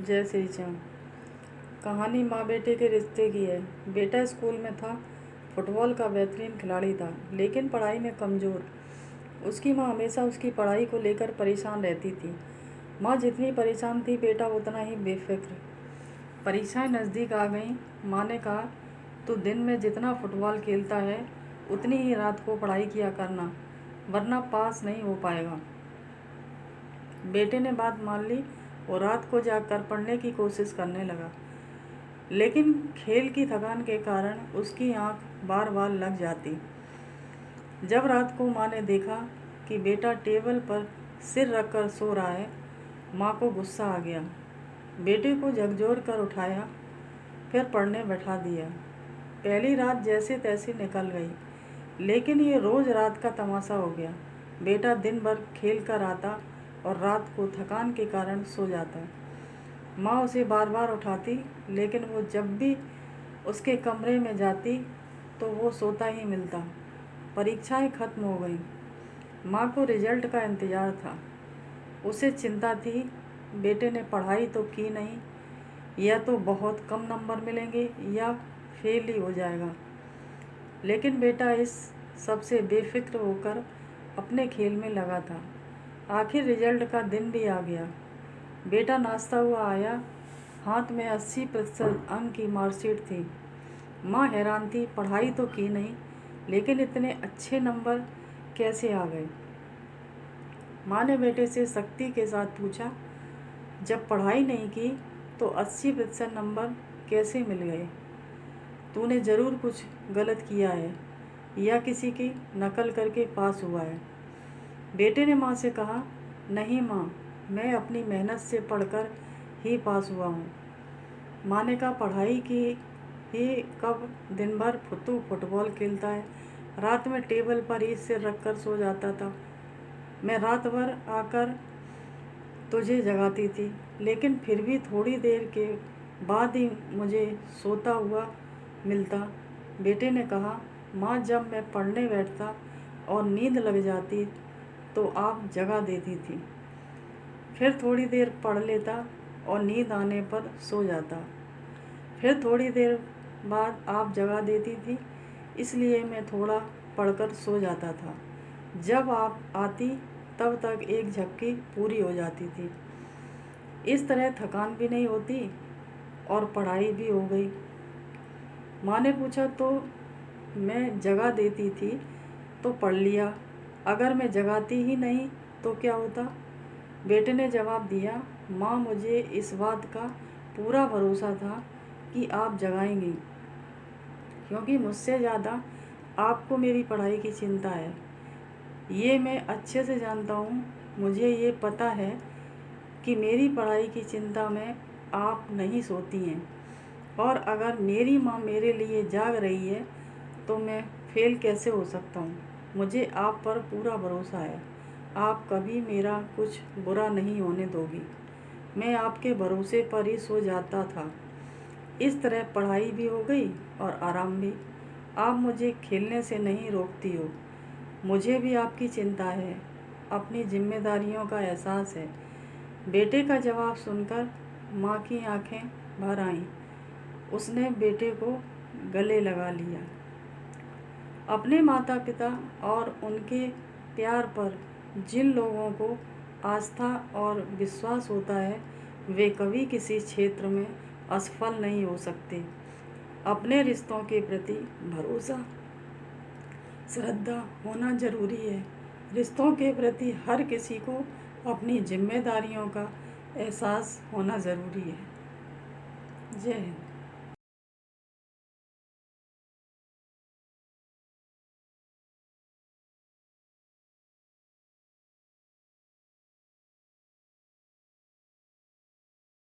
जय श्री राम। कहानी माँ बेटे के रिश्ते की है। बेटा स्कूल में था, फुटबॉल का बेहतरीन खिलाड़ी था, लेकिन पढ़ाई में कमज़ोर। उसकी माँ हमेशा उसकी पढ़ाई को लेकर परेशान रहती थी। माँ जितनी परेशान थी, बेटा उतना ही बेफिक्र। परीक्षाएं नज़दीक आ गईं। माँ ने कहा, तू दिन में जितना फुटबॉल खेलता है उतनी ही रात को पढ़ाई किया करना, वरना पास नहीं हो पाएगा। बेटे ने बात मान ली और रात को जाकर पढ़ने की कोशिश करने लगा, लेकिन खेल की थकान के कारण उसकी आंख बार बार लग जाती। जब रात को माँ ने देखा कि बेटा टेबल पर सिर रखकर सो रहा है, माँ को गुस्सा आ गया। बेटे को झकझोर कर उठाया, फिर पढ़ने बैठा दिया। पहली रात जैसे तैसे निकल गई, लेकिन ये रोज़ रात का तमाशा हो गया। बेटा दिन भर खेल कर आता और रात को थकान के कारण सो जाता। माँ उसे बार बार उठाती, लेकिन वो जब भी उसके कमरे में जाती तो वो सोता ही मिलता। परीक्षाएं खत्म हो गईं। माँ को रिजल्ट का इंतज़ार था। उसे चिंता थी, बेटे ने पढ़ाई तो की नहीं, या तो बहुत कम नंबर मिलेंगे या फेल ही हो जाएगा। लेकिन बेटा इस सबसे बेफिक्र होकर अपने खेल में लगा था। आखिर रिजल्ट का दिन भी आ गया। बेटा नाश्ता हुआ आया, हाथ में 80% अंक की मार्कशीट थी। माँ हैरान थी, पढ़ाई तो की नहीं, लेकिन इतने अच्छे नंबर कैसे आ गए। माँ ने बेटे से सख्ती के साथ पूछा, जब पढ़ाई नहीं की तो 80% नंबर कैसे मिल गए? तूने ज़रूर कुछ गलत किया है या किसी की नकल करके पास हुआ है। बेटे ने माँ से कहा, नहीं माँ, मैं अपनी मेहनत से पढ़कर ही पास हुआ हूँ। माँ ने कहा, पढ़ाई की ही कब, दिन भर तू फुटबॉल खेलता है, रात में टेबल पर ही सिर रखकर सो जाता था। मैं रात भर आकर तुझे जगाती थी, लेकिन फिर भी थोड़ी देर के बाद ही मुझे सोता हुआ मिलता। बेटे ने कहा, माँ, जब मैं पढ़ने बैठता और नींद लग जाती तो आप जगा देती थी। फिर थोड़ी देर पढ़ लेता और नींद आने पर सो जाता। फिर थोड़ी देर बाद आप जगा देती थी, इसलिए मैं थोड़ा पढ़कर सो जाता था। जब आप आती तब तक एक झपकी पूरी हो जाती थी। इस तरह थकान भी नहीं होती और पढ़ाई भी हो गई। माँ ने पूछा, तो मैं जगा देती थी तो पढ़ लिया, अगर मैं जगाती ही नहीं तो क्या होता? बेटे ने जवाब दिया, माँ, मुझे इस बात का पूरा भरोसा था कि आप जगाएंगी, क्योंकि मुझसे ज़्यादा आपको मेरी पढ़ाई की चिंता है। ये मैं अच्छे से जानता हूँ। मुझे ये पता है कि मेरी पढ़ाई की चिंता में आप नहीं सोती हैं, और अगर मेरी माँ मेरे लिए जाग रही है तो मैं फेल कैसे हो सकता हूँ। मुझे आप पर पूरा भरोसा है। आप कभी मेरा कुछ बुरा नहीं होने दोगी। मैं आपके भरोसे पर ही सो जाता था। इस तरह पढ़ाई भी हो गई और आराम भी। आप मुझे खेलने से नहीं रोकती हो। मुझे भी आपकी चिंता है, अपनी जिम्मेदारियों का एहसास है। बेटे का जवाब सुनकर माँ की आंखें भर आईं। उसने बेटे को गले लगा लिया। अपने माता पिता और उनके प्यार पर जिन लोगों को आस्था और विश्वास होता है, वे कभी किसी क्षेत्र में असफल नहीं हो सकते। अपने रिश्तों के प्रति भरोसा, श्रद्धा होना जरूरी है। रिश्तों के प्रति हर किसी को अपनी जिम्मेदारियों का एहसास होना ज़रूरी है। जय हिंद।